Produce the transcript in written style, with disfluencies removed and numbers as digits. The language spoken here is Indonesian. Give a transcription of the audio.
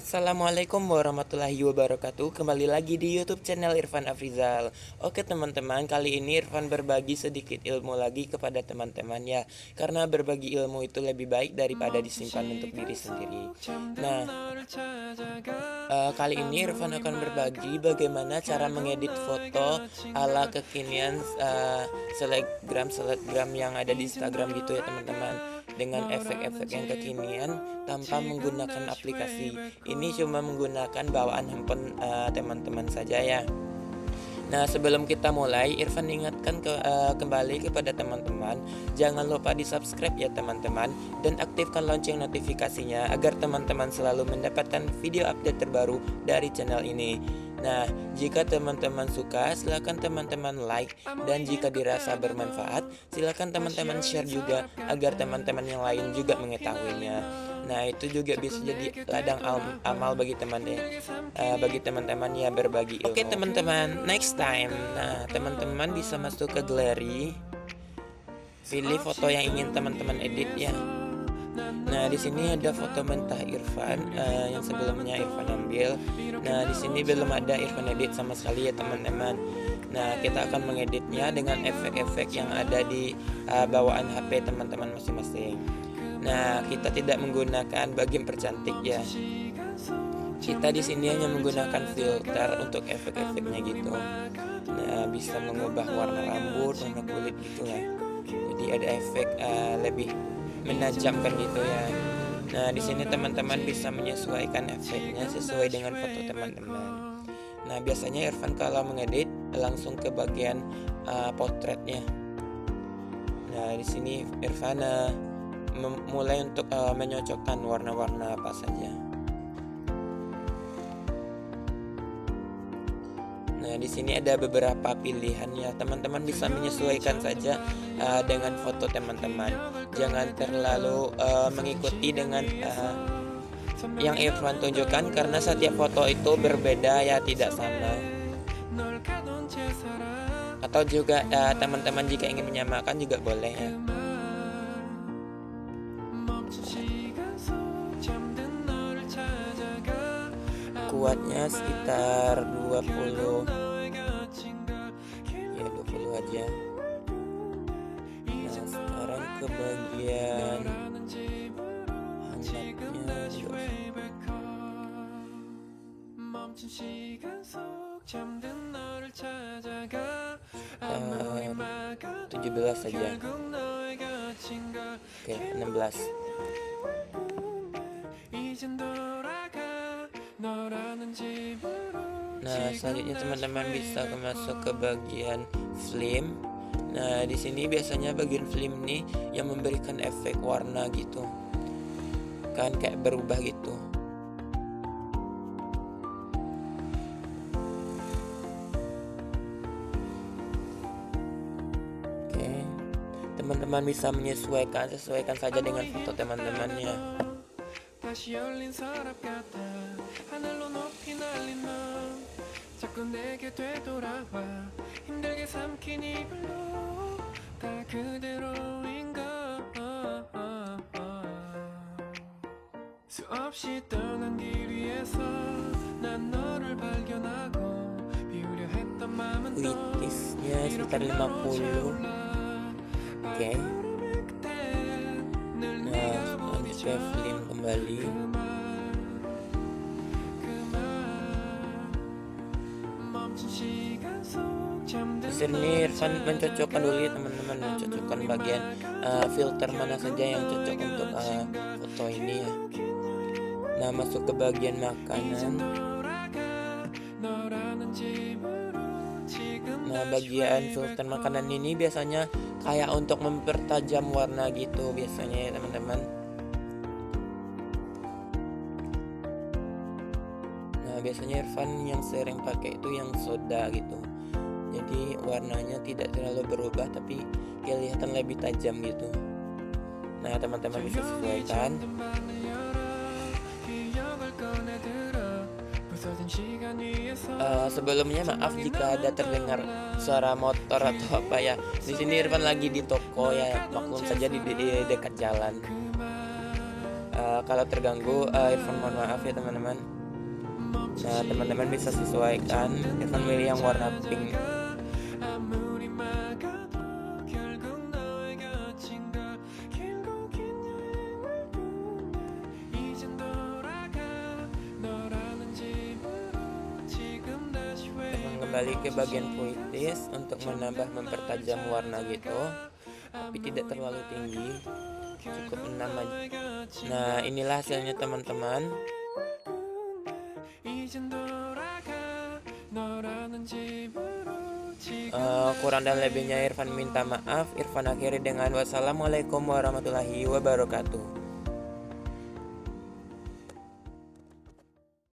Assalamualaikum warahmatullahi wabarakatuh. Kembali lagi di YouTube channel Irfan Afrizal. Oke teman-teman, kali ini Irfan berbagi sedikit ilmu lagi kepada teman-teman ya. Karena berbagi ilmu itu lebih baik daripada disimpan untuk diri sendiri. Nah, kali ini Irfan akan berbagi bagaimana cara mengedit foto ala kekinian, selebgram yang ada di Instagram gitu ya teman-teman, dengan efek-efek yang kekinian tanpa menggunakan aplikasi. Ini cuma menggunakan bawaan handphone teman-teman saja ya. Nah, sebelum kita mulai, Irfan ingatkan kembali kepada teman-teman, jangan lupa di-subscribe ya teman-teman, dan aktifkan lonceng notifikasinya agar teman-teman selalu mendapatkan video update terbaru dari channel ini. Nah, jika teman-teman suka, silakan teman-teman like, dan jika dirasa bermanfaat, silakan teman-teman share juga agar teman-teman yang lain juga mengetahuinya. Nah, itu juga bisa jadi ladang amal bagi teman-teman yang berbagi ilmu. Oke teman-teman, next time. Nah, teman-teman bisa masuk ke galeri, pilih foto yang ingin teman-teman edit ya. Nah, di sini ada foto mentah Irfan yang sebelumnya Irfan ambil. Nah, di sini belum ada Irfan edit sama sekali ya teman-teman. Nah, kita akan mengeditnya dengan efek-efek yang ada di bawaan HP teman-teman masing-masing. Nah, kita tidak menggunakan bagian percantik ya. Kita di sini hanya menggunakan filter untuk efek-efeknya gitu. Nah, bisa mengubah warna rambut, warna kulit gitu ya. Jadi ada efek lebih menajamkan gitu ya. Nah, di sini teman-teman bisa menyesuaikan efeknya sesuai dengan foto teman-teman. Nah, biasanya Irfan kalau mengedit langsung ke bagian potretnya. Nah, di sini Irfan mulai untuk menyocokkan warna-warna apa saja. Nah, di sini ada beberapa pilihan ya. Teman-teman bisa menyesuaikan saja dengan foto teman-teman. Jangan terlalu mengikuti dengan yang Irfan tunjukkan, karena setiap foto itu berbeda ya, tidak sama. Atau juga teman-teman jika ingin menyamakan juga boleh ya. Kuatnya sekitar 20 ya, 20 aja. Nah, sekarang ke bagian hangatnya 17 saja. Oke, 16. Nah, selanjutnya teman-teman bisa masuk ke bagian film. Nah, di sini biasanya bagian film nih yang memberikan efek warna gitu. Kan kayak berubah gitu. Oke. Teman-teman bisa sesuaikan saja dengan foto teman-temannya. Kuitisnya sekitar 50. Oke. Nah, lanjut ke film kembali. Di sini Irfan mencocokkan dulu ya teman-teman, mencocokkan bagian filter mana saja yang cocok untuk foto ini ya. Nah, masuk ke bagian makanan. Nah, bagian filter makanan ini biasanya kayak untuk mempertajam warna gitu biasanya ya teman-teman. Nah, biasanya Irfan yang sering pakai itu yang soda gitu. Jadi warnanya tidak terlalu berubah tapi kelihatan lebih tajam gitu. Nah, teman-teman bisa sesuaikan. Sebelumnya maaf jika ada terdengar suara motor atau apa ya. Di sini Irfan lagi di toko ya, maklum saja di dekat jalan. Kalau terganggu, Irfan mohon maaf ya teman-teman. Nah, teman-teman bisa sesuaikan. Irfan milih yang warna pink. Kembali ke bagian puitis untuk menambah mempertajam warna gitu, tapi tidak terlalu tinggi, cukup 6 aja. Nah, inilah hasilnya teman-teman. Kurang dan lebihnya Irfan minta maaf. Irfan akhiri dengan wassalamualaikum warahmatullahi wabarakatuh.